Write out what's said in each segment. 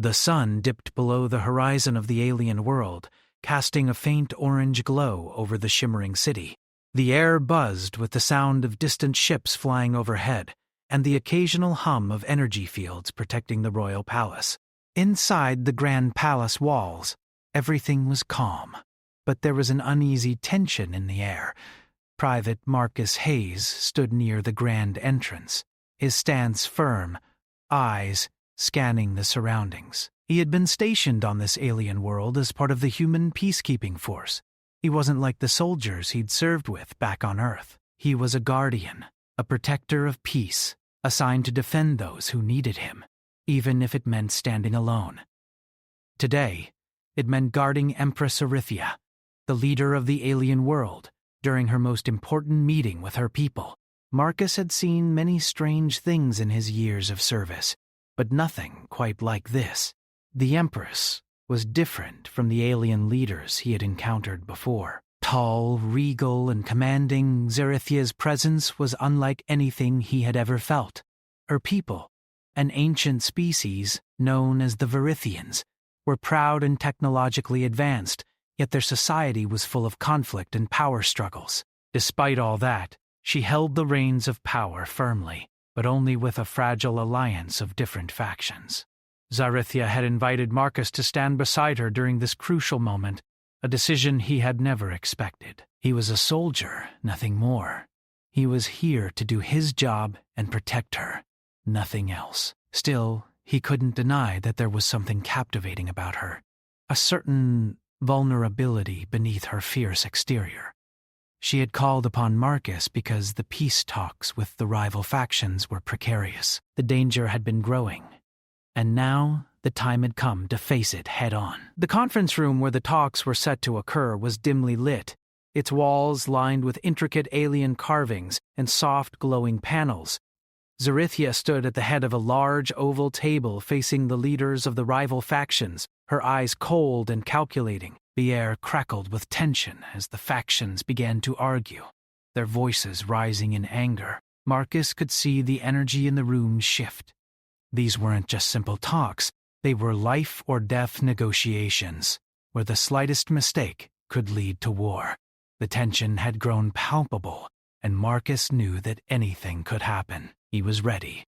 The sun dipped below the horizon of the alien world, casting a faint orange glow over the shimmering city. The air buzzed with the sound of distant ships flying overhead, and the occasional hum of energy fields protecting the royal palace. Inside the grand palace walls, everything was calm, but there was an uneasy tension in the air. Private Marcus Hayes stood near the grand entrance, his stance firm, eyes scanning the surroundings. He had been stationed on this alien world as part of the human peacekeeping force. He wasn't like the soldiers he'd served with back on Earth. He was a guardian, a protector of peace, assigned to defend those who needed him, even if it meant standing alone. Today, it meant guarding Empress Arithia, the leader of the alien world, during her most important meeting with her people. Marcus had seen many strange things in his years of service, but nothing quite like this. The Empress was different from the alien leaders he had encountered before. Tall, regal, and commanding, Zarithia's presence was unlike anything he had ever felt. Her people, an ancient species known as the Verithians, were proud and technologically advanced, yet their society was full of conflict and power struggles. Despite all that, she held the reins of power firmly, but only with a fragile alliance of different factions. Zarithia had invited Marcus to stand beside her during this crucial moment, a decision he had never expected. He was a soldier, nothing more. He was here to do his job and protect her, nothing else. Still, he couldn't deny that there was something captivating about her, a certain vulnerability beneath her fierce exterior. She had called upon Marcus because the peace talks with the rival factions were precarious. The danger had been growing, and now the time had come to face it head-on. The conference room where the talks were set to occur was dimly lit, its walls lined with intricate alien carvings and soft glowing panels. Zarithia stood at the head of a large oval table facing the leaders of the rival factions, her eyes cold and calculating. The air crackled with tension as the factions began to argue, their voices rising in anger. Marcus could see the energy in the room shift. These weren't just simple talks, they were life-or-death negotiations, where the slightest mistake could lead to war. The tension had grown palpable, and Marcus knew that anything could happen. He was ready.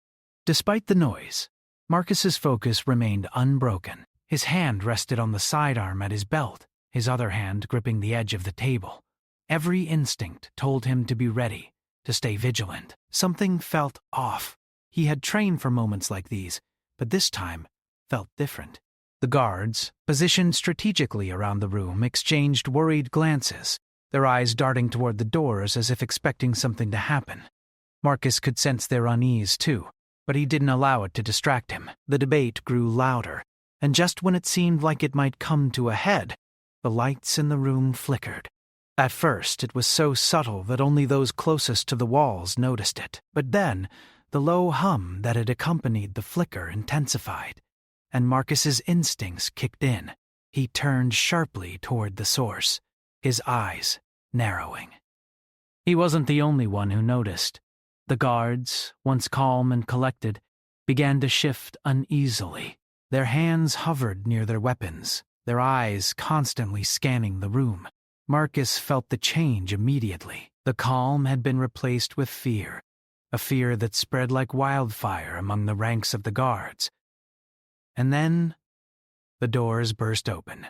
Despite the noise, Marcus's focus remained unbroken. His hand rested on the sidearm at his belt, his other hand gripping the edge of the table. Every instinct told him to be ready, to stay vigilant. Something felt off. He had trained for moments like these, but this time felt different. The guards, positioned strategically around the room, exchanged worried glances, their eyes darting toward the doors as if expecting something to happen. Marcus could sense their unease too, but he didn't allow it to distract him. The debate grew louder, and just when it seemed like it might come to a head, the lights in the room flickered. At first, it was so subtle that only those closest to the walls noticed it. But then, the low hum that had accompanied the flicker intensified, and Marcus's instincts kicked in. He turned sharply toward the source, his eyes narrowing. He wasn't the only one who noticed. The guards, once calm and collected, began to shift uneasily. Their hands hovered near their weapons, their eyes constantly scanning the room. Marcus felt the change immediately. The calm had been replaced with fear, a fear that spread like wildfire among the ranks of the guards. And then, the doors burst open.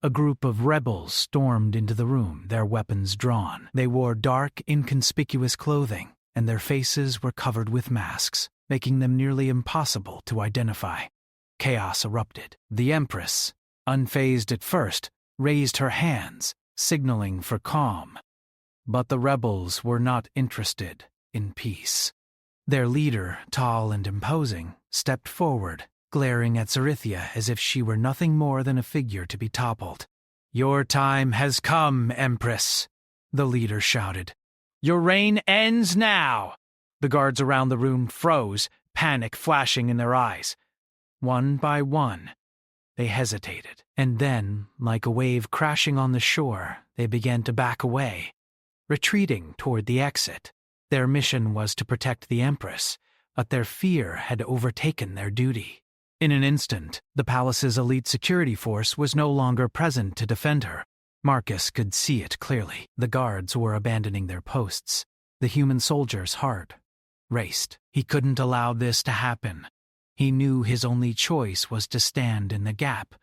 A group of rebels stormed into the room, their weapons drawn. They wore dark, inconspicuous clothing, and their faces were covered with masks, making them nearly impossible to identify. Chaos erupted. The Empress, unfazed at first, raised her hands, signaling for calm. But the rebels were not interested in peace. Their leader, tall and imposing, stepped forward, glaring at Zarithia as if she were nothing more than a figure to be toppled. "Your time has come, Empress," the leader shouted. "Your reign ends now!" The guards around the room froze, panic flashing in their eyes. One by one, they hesitated, and then, like a wave crashing on the shore, they began to back away, retreating toward the exit. Their mission was to protect the Empress, but their fear had overtaken their duty. In an instant, the palace's elite security force was no longer present to defend her. Marcus could see it clearly. The guards were abandoning their posts. The human soldier's heart raced. He couldn't allow this to happen. He knew his only choice was to stand in the gap,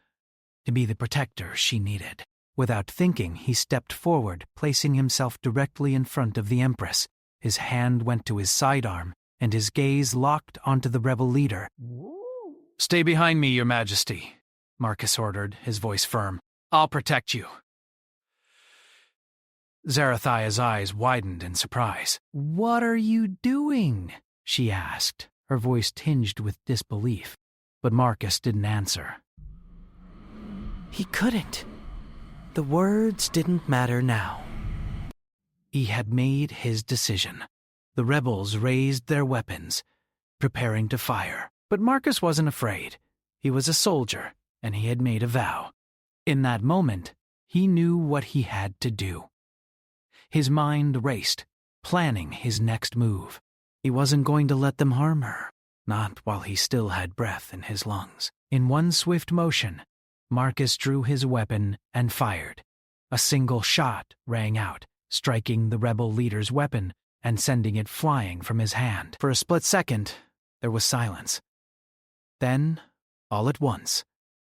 to be the protector she needed. Without thinking, he stepped forward, placing himself directly in front of the Empress. His hand went to his sidearm, and his gaze locked onto the rebel leader. "Stay behind me, Your Majesty," Marcus ordered, his voice firm. "I'll protect you." Zarathia's eyes widened in surprise. "What are you doing?" she asked, her voice tinged with disbelief. But Marcus didn't answer. He couldn't. The words didn't matter now. He had made his decision. The rebels raised their weapons, preparing to fire. But Marcus wasn't afraid. He was a soldier, and he had made a vow. In that moment, he knew what he had to do. His mind raced, planning his next move. He wasn't going to let them harm her, not while he still had breath in his lungs. In one swift motion, Marcus drew his weapon and fired. A single shot rang out, striking the rebel leader's weapon and sending it flying from his hand. For a split second, there was silence. Then, all at once,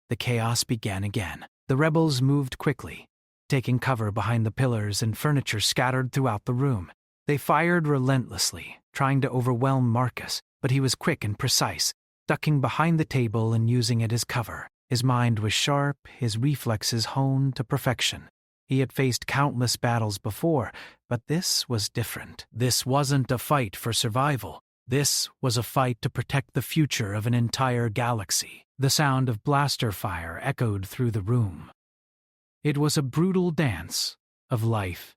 the chaos began again. The rebels moved quickly, taking cover behind the pillars and furniture scattered throughout the room. They fired relentlessly, trying to overwhelm Marcus, but he was quick and precise, ducking behind the table and using it as cover. His mind was sharp, his reflexes honed to perfection. He had faced countless battles before, but this was different. This wasn't a fight for survival. This was a fight to protect the future of an entire galaxy. The sound of blaster fire echoed through the room. It was a brutal dance of life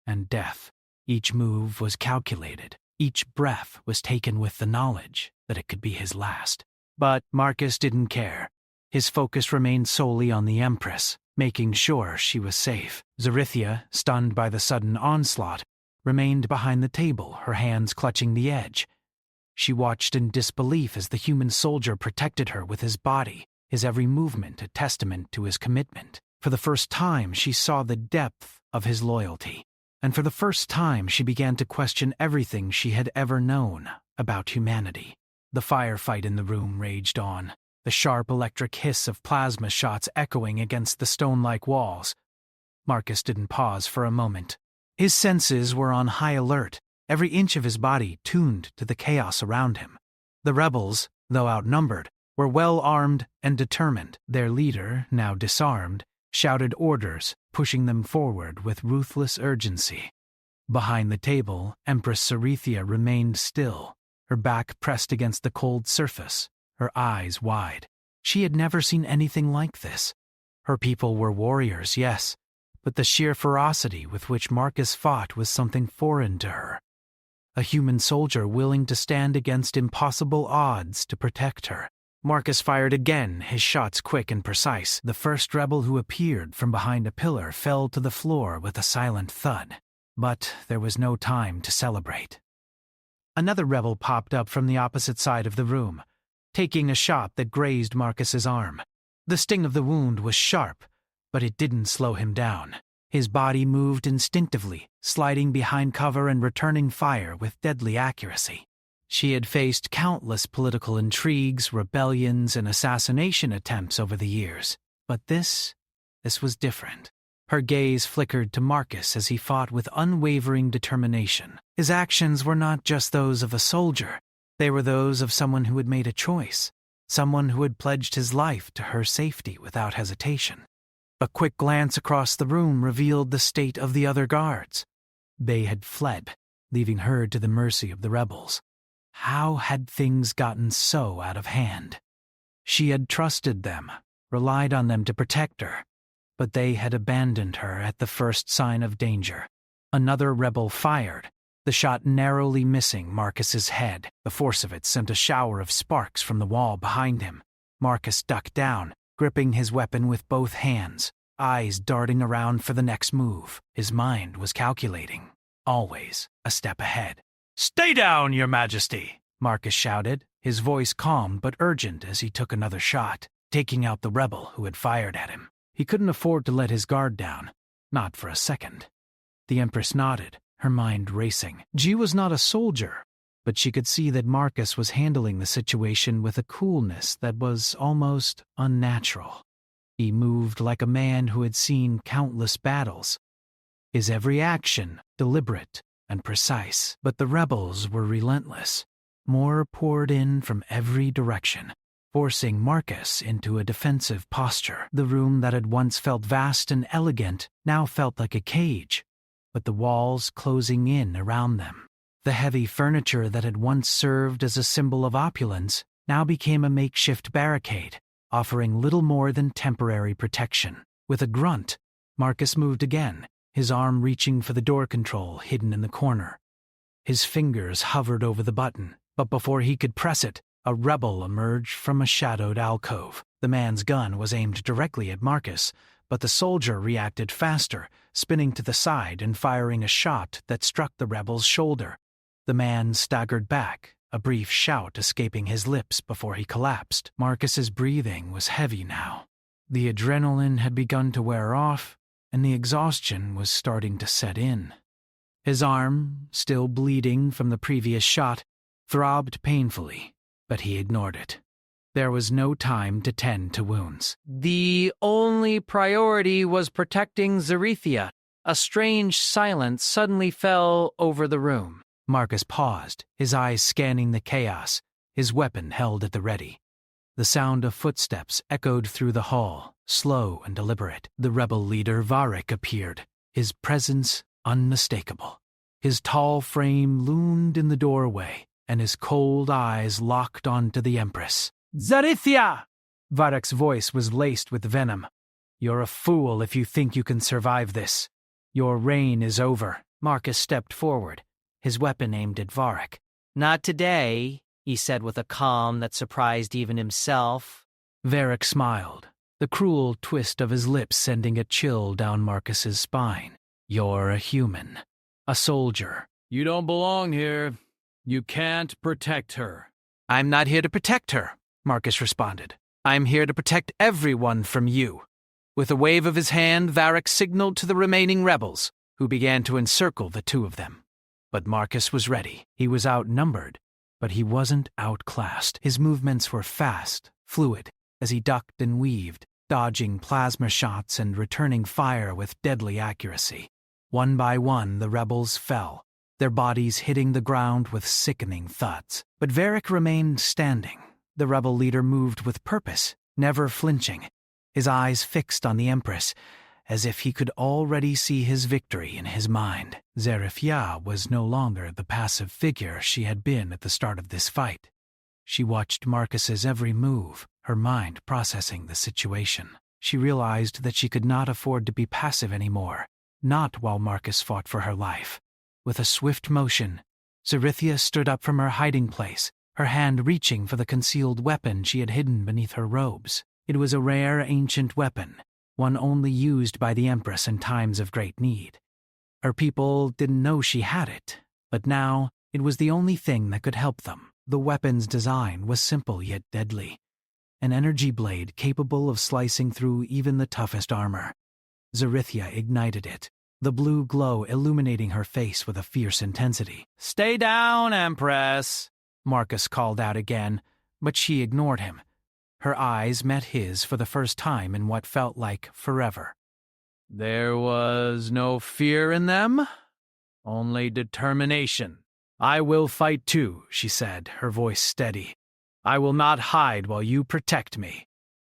and death. Each move was calculated. Each breath was taken with the knowledge that it could be his last. But Marcus didn't care. His focus remained solely on the Empress, making sure she was safe. Zarithia, stunned by the sudden onslaught, remained behind the table, her hands clutching the edge. She watched in disbelief as the human soldier protected her with his body, his every movement a testament to his commitment. For the first time, she saw the depth of his loyalty. And for the first time, she began to question everything she had ever known about humanity. The firefight in the room raged on, the sharp electric hiss of plasma shots echoing against the stone-like walls. Marcus didn't pause for a moment. His senses were on high alert, every inch of his body tuned to the chaos around him. The rebels, though outnumbered, were well armed and determined. Their leader, now disarmed, shouted orders, pushing them forward with ruthless urgency. Behind the table, Empress Zarithia remained still, her back pressed against the cold surface, her eyes wide. She had never seen anything like this. Her people were warriors, yes, but the sheer ferocity with which Marcus fought was something foreign to her. A human soldier willing to stand against impossible odds to protect her. Marcus fired again, his shots quick and precise. The first rebel who appeared from behind a pillar fell to the floor with a silent thud. But there was no time to celebrate. Another rebel popped up from the opposite side of the room, taking a shot that grazed Marcus's arm. The sting of the wound was sharp, but it didn't slow him down. His body moved instinctively, sliding behind cover and returning fire with deadly accuracy. She had faced countless political intrigues, rebellions, and assassination attempts over the years, but this was different. Her gaze flickered to Marcus as he fought with unwavering determination. His actions were not just those of a soldier. They were those of someone who had made a choice, someone who had pledged his life to her safety without hesitation. A quick glance across the room revealed the state of the other guards. They had fled, leaving her to the mercy of the rebels. How had things gotten so out of hand? She had trusted them, relied on them to protect her, but they had abandoned her at the first sign of danger. Another rebel fired, the shot narrowly missing Marcus's head. The force of it sent a shower of sparks from the wall behind him. Marcus ducked down, gripping his weapon with both hands, eyes darting around for the next move. His mind was calculating, always a step ahead. "Stay down, Your Majesty," Marcus shouted, his voice calm but urgent as he took another shot, taking out the rebel who had fired at him. He couldn't afford to let his guard down, not for a second. The Empress nodded, her mind racing. She was not a soldier, but she could see that Marcus was handling the situation with a coolness that was almost unnatural. He moved like a man who had seen countless battles, his every action deliberate and precise. But the rebels were relentless. More poured in from every direction, forcing Marcus into a defensive posture. The room that had once felt vast and elegant now felt like a cage, with the walls closing in around them. The heavy furniture that had once served as a symbol of opulence now became a makeshift barricade, offering little more than temporary protection. With a grunt, Marcus moved again, his arm reaching for the door control hidden in the corner. His fingers hovered over the button, but before he could press it, a rebel emerged from a shadowed alcove. The man's gun was aimed directly at Marcus, but the soldier reacted faster, spinning to the side and firing a shot that struck the rebel's shoulder. The man staggered back, a brief shout escaping his lips before he collapsed. Marcus's breathing was heavy now. The adrenaline had begun to wear off, and the exhaustion was starting to set in. His arm, still bleeding from the previous shot, throbbed painfully, but he ignored it. There was no time to tend to wounds. The only priority was protecting Zarethia. A strange silence suddenly fell over the room. Marcus paused, his eyes scanning the chaos, his weapon held at the ready. The sound of footsteps echoed through the hall, slow and deliberate. The rebel leader Varric appeared, his presence unmistakable. His tall frame loomed in the doorway, and his cold eyes locked onto the Empress. Zarethia! Varric's voice was laced with venom. You're a fool if you think you can survive this. Your reign is over. Marcus stepped forward, his weapon aimed at Varric. Not today, he said with a calm that surprised even himself. Varric smiled, the cruel twist of his lips sending a chill down Marcus's spine. You're a human, a soldier. You don't belong here. You can't protect her. I'm not here to protect her, Marcus responded. I'm here to protect everyone from you. With a wave of his hand, Varric signaled to the remaining rebels, who began to encircle the two of them. But Marcus was ready. He was outnumbered, but he wasn't outclassed. His movements were fast, fluid, as he ducked and weaved, dodging plasma shots and returning fire with deadly accuracy. One by one, the rebels fell, their bodies hitting the ground with sickening thuds. But Varric remained standing. The rebel leader moved with purpose, never flinching, his eyes fixed on the Empress, as if he could already see his victory in his mind. Zarethia was no longer the passive figure she had been at the start of this fight. She watched Marcus's every move, her mind processing the situation. She realized that she could not afford to be passive anymore, not while Marcus fought for her life. With a swift motion, Zarethia stood up from her hiding place, her hand reaching for the concealed weapon she had hidden beneath her robes. It was a rare ancient weapon, one only used by the Empress in times of great need. Her people didn't know she had it, but now it was the only thing that could help them. The weapon's design was simple yet deadly, an energy blade capable of slicing through even the toughest armor. Zarethia ignited it, the blue glow illuminating her face with a fierce intensity. Stay down, Empress, Marcus called out again, but she ignored him. Her eyes met his for the first time in what felt like forever. There was no fear in them, only determination. I will fight too, she said, her voice steady. I will not hide while you protect me.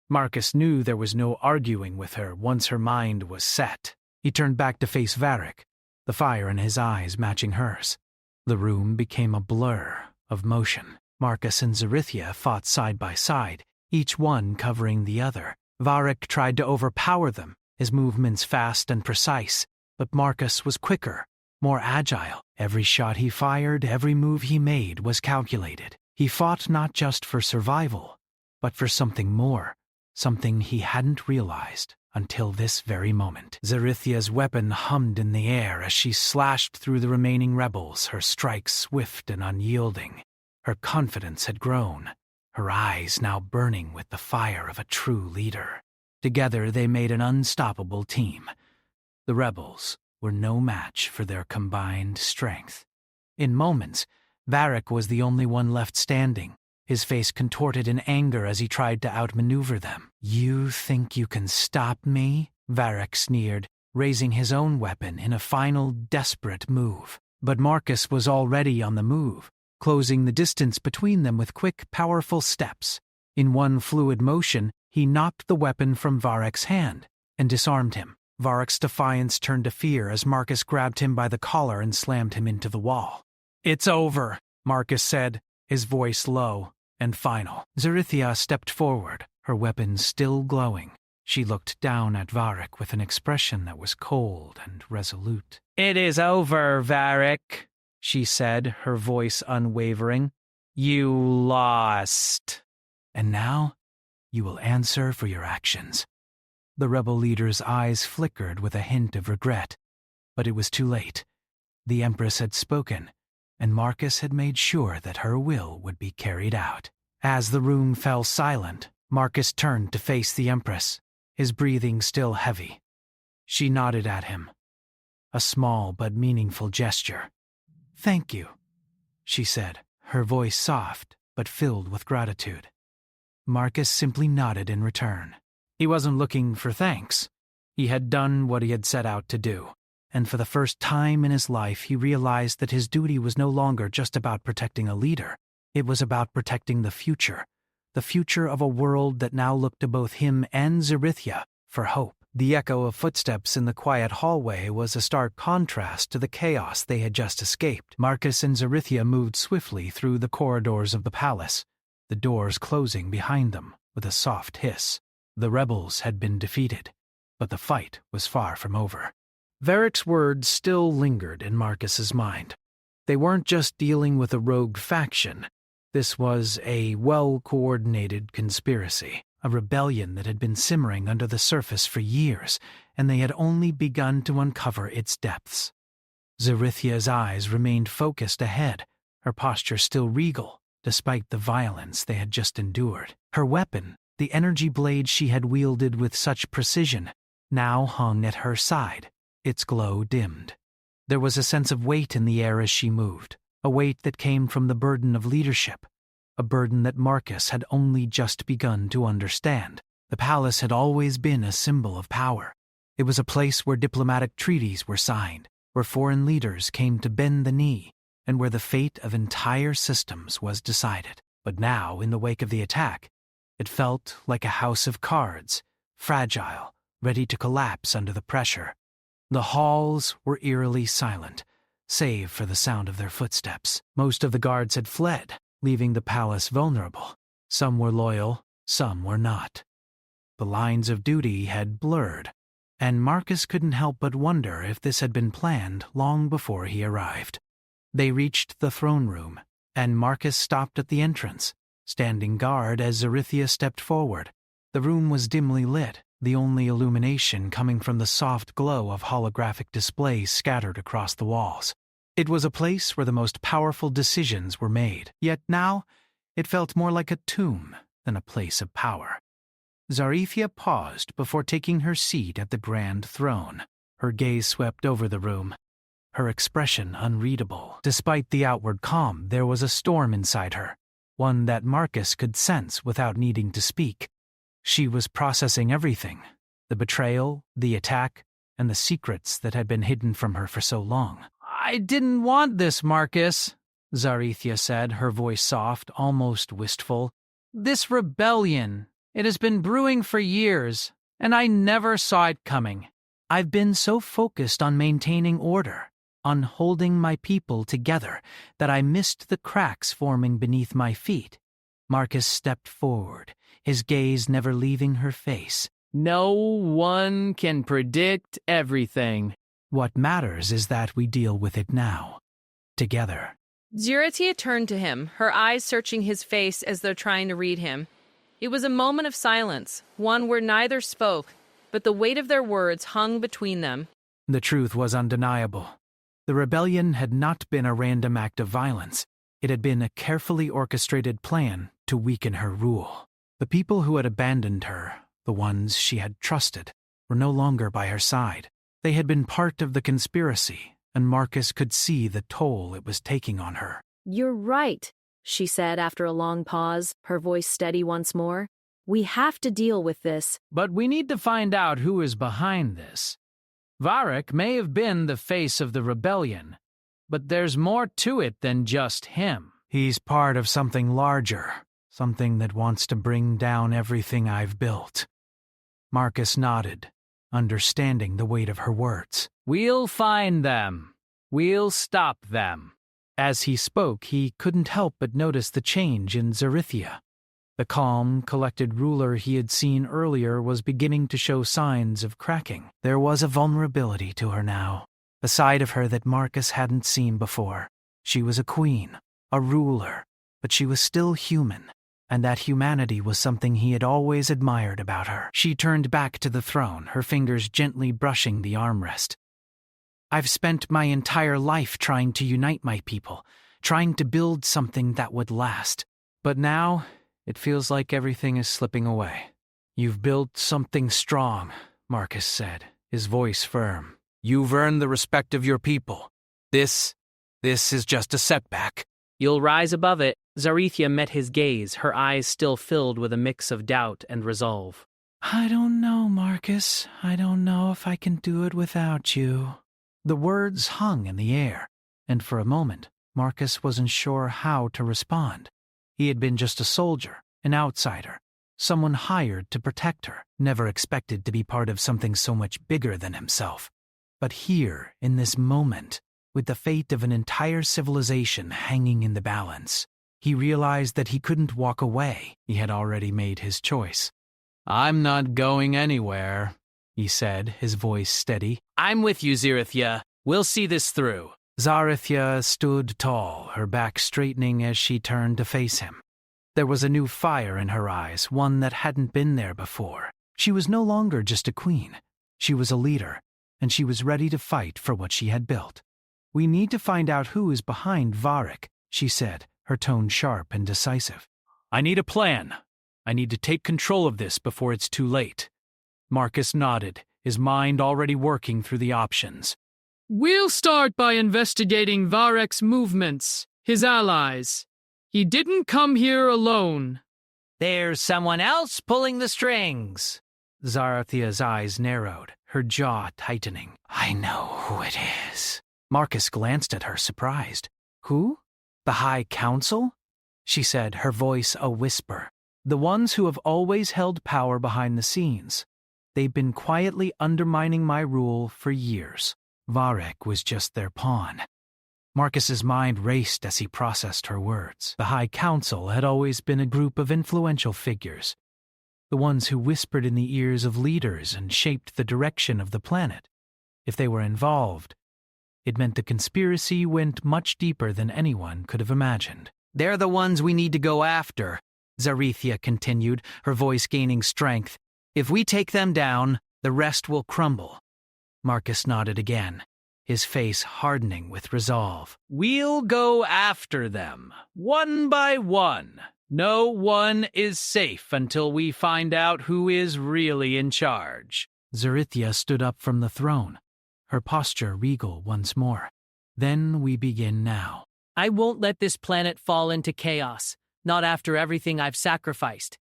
Marcus knew there was no arguing with her once her mind was set. He turned back to face Varric, the fire in his eyes matching hers. The room became a blur of motion. Marcus and Zarethia fought side by side, each one covering the other. Varric tried to overpower them, his movements fast and precise, but Marcus was quicker, more agile. Every shot he fired, every move he made was calculated. He fought not just for survival, but for something more, something he hadn't realized until this very moment. Zarethia's weapon hummed in the air as she slashed through the remaining rebels, her strikes swift and unyielding. Her confidence had grown, her eyes now burning with the fire of a true leader. Together they made an unstoppable team. The rebels were no match for their combined strength. In moments, Varric was the only one left standing, his face contorted in anger as he tried to outmaneuver them. "You think you can stop me?" Varric sneered, raising his own weapon in a final desperate move. But Marcus was already on the move, closing the distance between them with quick, powerful steps. In one fluid motion, he knocked the weapon from Varric's hand and disarmed him. Varric's defiance turned to fear as Marcus grabbed him by the collar and slammed him into the wall. "It's over," Marcus said, his voice low and final. Zarithia stepped forward, her weapon still glowing. She looked down at Varric with an expression that was cold and resolute. "It is over, Varric," she said, her voice unwavering. "You lost. And now, you will answer for your actions." The rebel leader's eyes flickered with a hint of regret, but it was too late. The Empress had spoken, and Marcus had made sure that her will would be carried out. As the room fell silent, Marcus turned to face the Empress, his breathing still heavy. She nodded at him, a small but meaningful gesture. "Thank you," she said, her voice soft but filled with gratitude. Marcus simply nodded in return. He wasn't looking for thanks. He had done what he had set out to do, and for the first time in his life he realized that his duty was no longer just about protecting a leader. It was about protecting the future of a world that now looked to both him and Zarithia for hope. The echo of footsteps in the quiet hallway was a stark contrast to the chaos they had just escaped. Marcus and Zarithia moved swiftly through the corridors of the palace, the doors closing behind them with a soft hiss. The rebels had been defeated, but the fight was far from over. Varric's words still lingered in Marcus's mind. They weren't just dealing with a rogue faction. This was a well-coordinated conspiracy, a rebellion that had been simmering under the surface for years, and they had only begun to uncover its depths. Zarithia's eyes remained focused ahead, her posture still regal, despite the violence they had just endured. Her weapon, the energy blade she had wielded with such precision, now hung at her side, its glow dimmed. There was a sense of weight in the air as she moved, a weight that came from the burden of leadership, a burden that Marcus had only just begun to understand. The palace had always been a symbol of power. It was a place where diplomatic treaties were signed, where foreign leaders came to bend the knee, and where the fate of entire systems was decided. But now, in the wake of the attack, it felt like a house of cards, fragile, ready to collapse under the pressure. The halls were eerily silent, save for the sound of their footsteps. Most of the guards had fled, leaving the palace vulnerable. Some were loyal, some were not. The lines of duty had blurred, and Marcus couldn't help but wonder if this had been planned long before he arrived. They reached the throne room, and Marcus stopped at the entrance, standing guard as Zarithia stepped forward. The room was dimly lit, the only illumination coming from the soft glow of holographic displays scattered across the walls. It was a place where the most powerful decisions were made, yet now it felt more like a tomb than a place of power. Zarithia paused before taking her seat at the grand throne. Her gaze swept over the room, her expression unreadable. Despite the outward calm, there was a storm inside her, one that Marcus could sense without needing to speak. She was processing everything, the betrayal, the attack, and the secrets that had been hidden from her for so long. "I didn't want this, Marcus," Zarithia said, her voice soft, almost wistful. "This rebellion, it has been brewing for years, and I never saw it coming. I've been so focused on maintaining order, on holding my people together, that I missed the cracks forming beneath my feet." Marcus stepped forward, his gaze never leaving her face. No one can predict everything. What matters is that we deal with it now, together. Ziratia turned to him, her eyes searching his face as though trying to read him. It was a moment of silence, one where neither spoke, but the weight of their words hung between them. The truth was undeniable. The rebellion had not been a random act of violence. It had been a carefully orchestrated plan to weaken her rule. The people who had abandoned her, the ones she had trusted, were no longer by her side. They had been part of the conspiracy, and Marcus could see the toll it was taking on her. "You're right," she said after a long pause, her voice steady once more. "We have to deal with this." But we need to find out who is behind this. Varric may have been the face of the rebellion, but there's more to it than just him. He's part of something larger, something that wants to bring down everything I've built. Marcus nodded, understanding the weight of her words. We'll find them. We'll stop them. As he spoke, he couldn't help but notice the change in Zarithia. The calm, collected ruler he had seen earlier was beginning to show signs of cracking. There was a vulnerability to her now, a side of her that Marcus hadn't seen before. She was a queen, a ruler, but she was still human, and that humanity was something he had always admired about her. She turned back to the throne, her fingers gently brushing the armrest. I've spent my entire life trying to unite my people, trying to build something that would last. But now, it feels like everything is slipping away. You've built something strong, Marcus said, his voice firm. You've earned the respect of your people. This is just a setback. You'll rise above it. Zarithia met his gaze, her eyes still filled with a mix of doubt and resolve. I don't know, Marcus. I don't know if I can do it without you. The words hung in the air, and for a moment, Marcus wasn't sure how to respond. He had been just a soldier, an outsider, someone hired to protect her, never expected to be part of something so much bigger than himself. But here, in this moment, with the fate of an entire civilization hanging in the balance, he realized that he couldn't walk away. He had already made his choice. I'm not going anywhere, he said, his voice steady. I'm with you, Zarithia. We'll see this through. Zarithia stood tall, her back straightening as she turned to face him. There was a new fire in her eyes, one that hadn't been there before. She was no longer just a queen. She was a leader, and she was ready to fight for what she had built. We need to find out who is behind Varric, she said, her tone sharp and decisive. I need a plan. I need to take control of this before it's too late. Marcus nodded, his mind already working through the options. We'll start by investigating Varric's movements, his allies. He didn't come here alone. There's someone else pulling the strings. Zarathia's eyes narrowed, her jaw tightening. I know who it is. Marcus glanced at her, surprised. Who? The High Council? She said, her voice a whisper. The ones who have always held power behind the scenes. They've been quietly undermining my rule for years. Varric was just their pawn. Marcus's mind raced as he processed her words. The High Council had always been a group of influential figures, the ones who whispered in the ears of leaders and shaped the direction of the planet. If they were involved, it meant the conspiracy went much deeper than anyone could have imagined. They're the ones we need to go after, Zarithia continued, her voice gaining strength. If we take them down, the rest will crumble. Marcus nodded again, his face hardening with resolve. We'll go after them, one by one. No one is safe until we find out who is really in charge. Zarithia stood up from the throne, her posture regal once more. Then we begin now. I won't let this planet fall into chaos, not after everything I've sacrificed.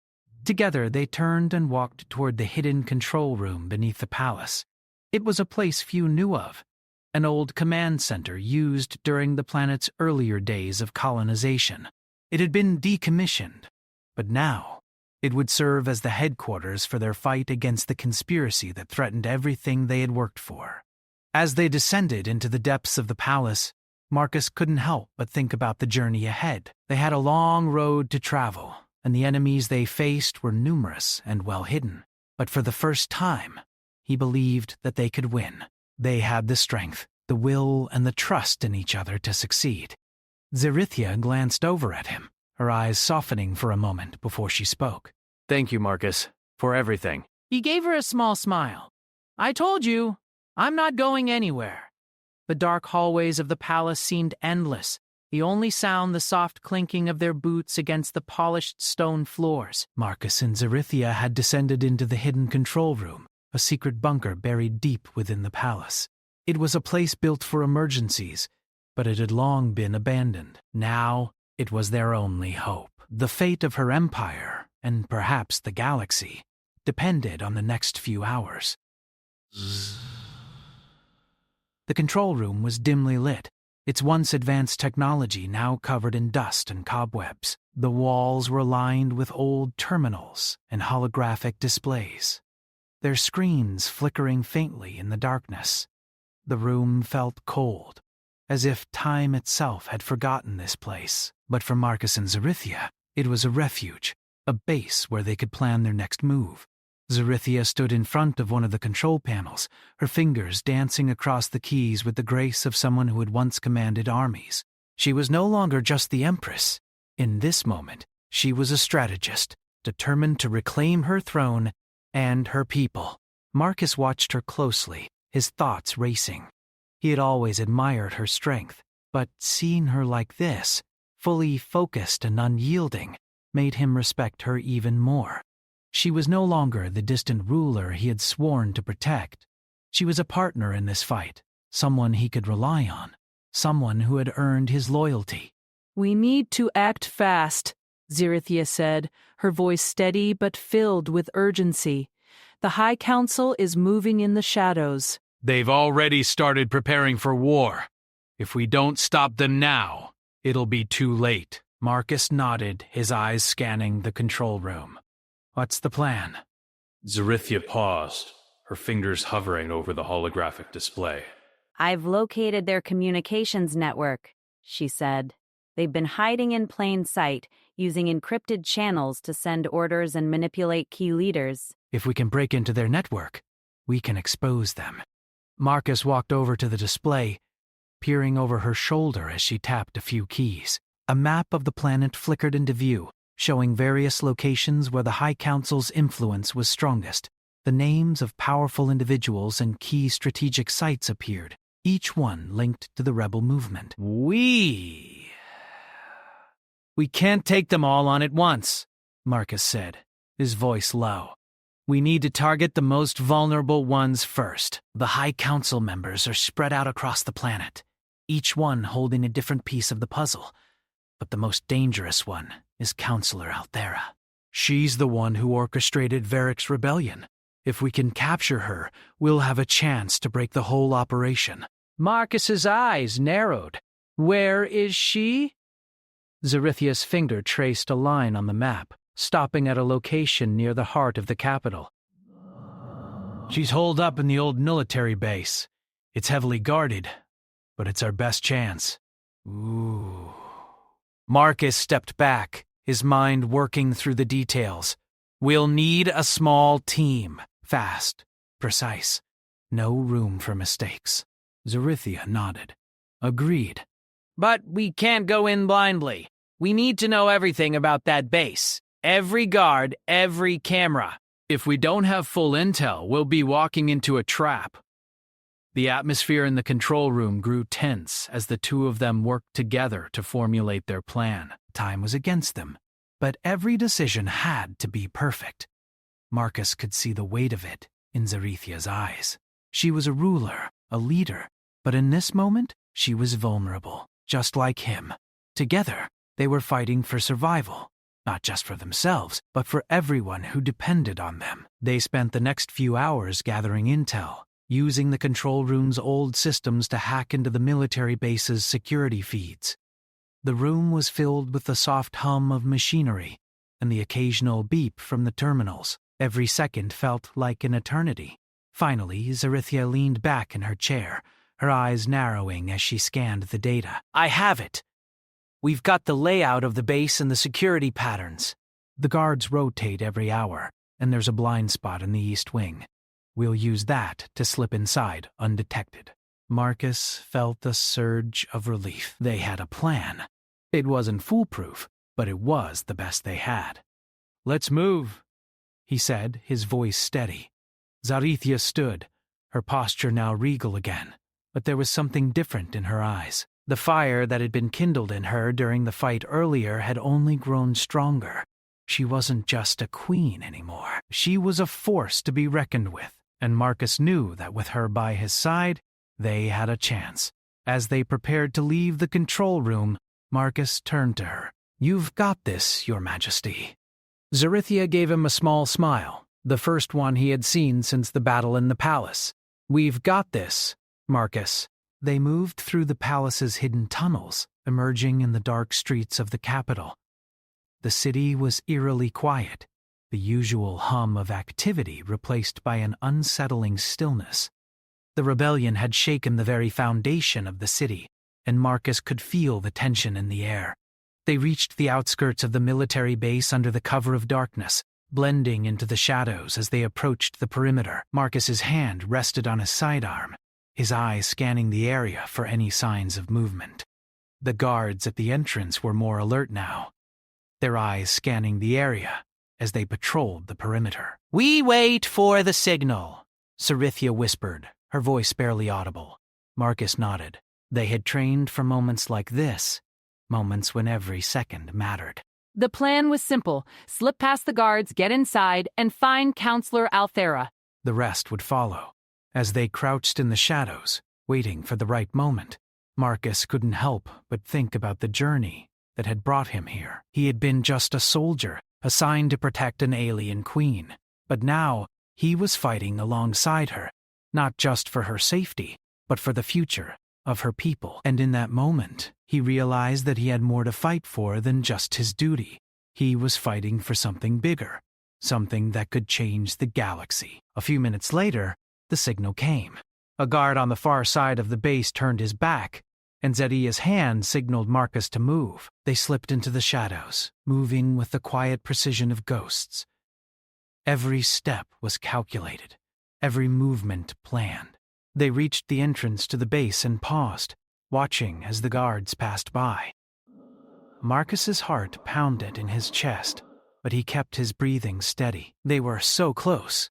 Together they turned and walked toward the hidden control room beneath the palace. It was a place few knew of, an old command center used during the planet's earlier days of colonization. It had been decommissioned, but now it would serve as the headquarters for their fight against the conspiracy that threatened everything they had worked for. As they descended into the depths of the palace, Marcus couldn't help but think about the journey ahead. They had a long road to travel, and the enemies they faced were numerous and well hidden. But for the first time, he believed that they could win. They had the strength, the will, and the trust in each other to succeed. Zarithia glanced over at him, her eyes softening for a moment before she spoke. Thank you, Marcus, for everything. He gave her a small smile. I told you, I'm not going anywhere. The dark hallways of the palace seemed endless, the only sound the soft clinking of their boots against the polished stone floors. Marcus and Zarithia had descended into the hidden control room, a secret bunker buried deep within the palace. It was a place built for emergencies, but it had long been abandoned. Now, it was their only hope. The fate of her empire, and perhaps the galaxy, depended on the next few hours. The control room was dimly lit, its once advanced technology now covered in dust and cobwebs. The walls were lined with old terminals and holographic displays, their screens flickering faintly in the darkness. The room felt cold, as if time itself had forgotten this place. But for Marcus and Zarithia, it was a refuge, a base where they could plan their next move. Zarithia stood in front of one of the control panels, her fingers dancing across the keys with the grace of someone who had once commanded armies. She was no longer just the Empress. In this moment, she was a strategist, determined to reclaim her throne and her people. Marcus watched her closely, his thoughts racing. He had always admired her strength, but seeing her like this, fully focused and unyielding, made him respect her even more. She was no longer the distant ruler he had sworn to protect. She was a partner in this fight, someone he could rely on, someone who had earned his loyalty. "We need to act fast," Zarithia said, her voice steady but filled with urgency. "The High Council is moving in the shadows." They've already started preparing for war. If we don't stop them now, it'll be too late. Marcus nodded, his eyes scanning the control room. What's the plan? Zarithia paused, her fingers hovering over the holographic display. "I've located their communications network," she said. "They've been hiding in plain sight, using encrypted channels to send orders and manipulate key leaders." If we can break into their network, we can expose them. Marcus walked over to the display, peering over her shoulder as she tapped a few keys. A map of the planet flickered into view, showing various locations where the High Council's influence was strongest. The names of powerful individuals and key strategic sites appeared, each one linked to the rebel movement. We can't take them all on at once, Marcus said, his voice low. We need to target the most vulnerable ones first. The High Council members are spread out across the planet, each one holding a different piece of the puzzle. But the most dangerous one is Counselor Althera. She's the one who orchestrated Varric's rebellion. If we can capture her, we'll have a chance to break the whole operation. Marcus's eyes narrowed. Where is she? Zarithia's finger traced a line on the map, stopping at a location near the heart of the capital. She's holed up in the old military base. It's heavily guarded, but it's our best chance. Ooh. Marcus stepped back, his mind working through the details. We'll need a small team. Fast, precise. No room for mistakes. Zarithia nodded. Agreed. But we can't go in blindly. We need to know everything about that base. Every guard, every camera. If we don't have full intel, we'll be walking into a trap. The atmosphere in the control room grew tense as the two of them worked together to formulate their plan. Time was against them, but every decision had to be perfect. Marcus could see the weight of it in Zarithia's eyes. She was a ruler, a leader, but in this moment, she was vulnerable, just like him. Together, they were fighting for survival. Not just for themselves, but for everyone who depended on them. They spent the next few hours gathering intel, using the control room's old systems to hack into the military base's security feeds. The room was filled with the soft hum of machinery and the occasional beep from the terminals. Every second felt like an eternity. Finally, Zarithia leaned back in her chair, her eyes narrowing as she scanned the data. I have it. We've got the layout of the base and the security patterns. The guards rotate every hour, and there's a blind spot in the east wing. We'll use that to slip inside undetected. Marcus felt a surge of relief. They had a plan. It wasn't foolproof, but it was the best they had. Let's move, he said, his voice steady. Zarithia stood, her posture now regal again, but there was something different in her eyes. The fire that had been kindled in her during the fight earlier had only grown stronger. She wasn't just a queen anymore. She was a force to be reckoned with, and Marcus knew that with her by his side, they had a chance. As they prepared to leave the control room, Marcus turned to her. "You've got this, Your Majesty." Zarithia gave him a small smile, the first one he had seen since the battle in the palace. "We've got this, Marcus." They moved through the palace's hidden tunnels, emerging in the dark streets of the capital. The city was eerily quiet, the usual hum of activity replaced by an unsettling stillness. The rebellion had shaken the very foundation of the city, and Marcus could feel the tension in the air. They reached the outskirts of the military base under the cover of darkness, blending into the shadows as they approached the perimeter. Marcus's hand rested on his sidearm, his eyes scanning the area for any signs of movement. The guards at the entrance were more alert now, their eyes scanning the area as they patrolled the perimeter. "We wait for the signal," Sarithia whispered, her voice barely audible. Marcus nodded. They had trained for moments like this, moments when every second mattered. The plan was simple. Slip past the guards, get inside, and find Counselor Althera. The rest would follow. As they crouched in the shadows, waiting for the right moment, Marcus couldn't help but think about the journey that had brought him here. He had been just a soldier, assigned to protect an alien queen. But now, he was fighting alongside her, not just for her safety, but for the future of her people. And in that moment, he realized that he had more to fight for than just his duty. He was fighting for something bigger, something that could change the galaxy. A few minutes later, the signal came. A guard on the far side of the base turned his back, and Zedia's hand signaled Marcus to move. They slipped into the shadows, moving with the quiet precision of ghosts. Every step was calculated, every movement planned. They reached the entrance to the base and paused, watching as the guards passed by. Marcus's heart pounded in his chest, but he kept his breathing steady. They were so close.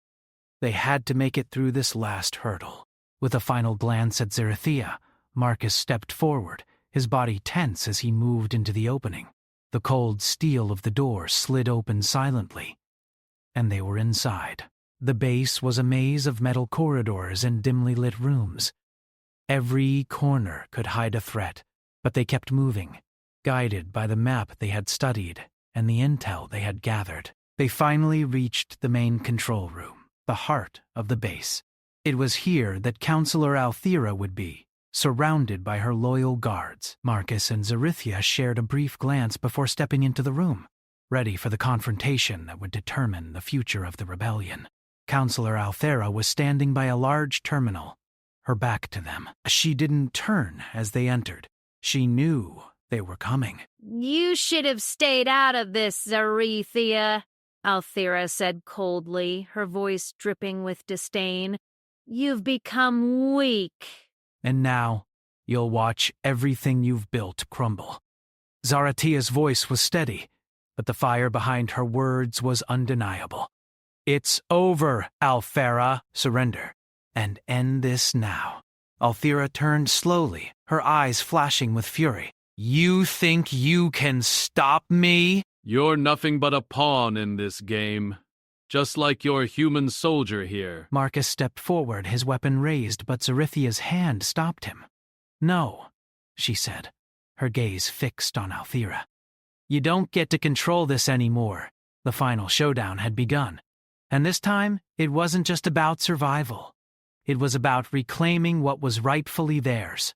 They had to make it through this last hurdle. With a final glance at Zarithia, Marcus stepped forward, his body tense as he moved into the opening. The cold steel of the door slid open silently, and they were inside. The base was a maze of metal corridors and dimly lit rooms. Every corner could hide a threat, but they kept moving, guided by the map they had studied and the intel they had gathered. They finally reached the main control room, the heart of the base. It was here that Counselor Althera would be, surrounded by her loyal guards. Marcus and Zarithia shared a brief glance before stepping into the room, ready for the confrontation that would determine the future of the rebellion. Counselor Althera was standing by a large terminal, her back to them. She didn't turn as they entered. She knew they were coming. "You should have stayed out of this, Zarithia," Althera said coldly, her voice dripping with disdain. "You've become weak." "And now, you'll watch everything you've built crumble." Zaratia's voice was steady, but the fire behind her words was undeniable. "It's over, Althera. Surrender, and end this now." Althera turned slowly, her eyes flashing with fury. "You think you can stop me?" You're nothing but a pawn in this game, just like your human soldier here. Marcus stepped forward, his weapon raised, but Zarithia's hand stopped him. "No," she said, her gaze fixed on Althera. "You don't get to control this anymore." The final showdown had begun. And this time, it wasn't just about survival. It was about reclaiming what was rightfully theirs.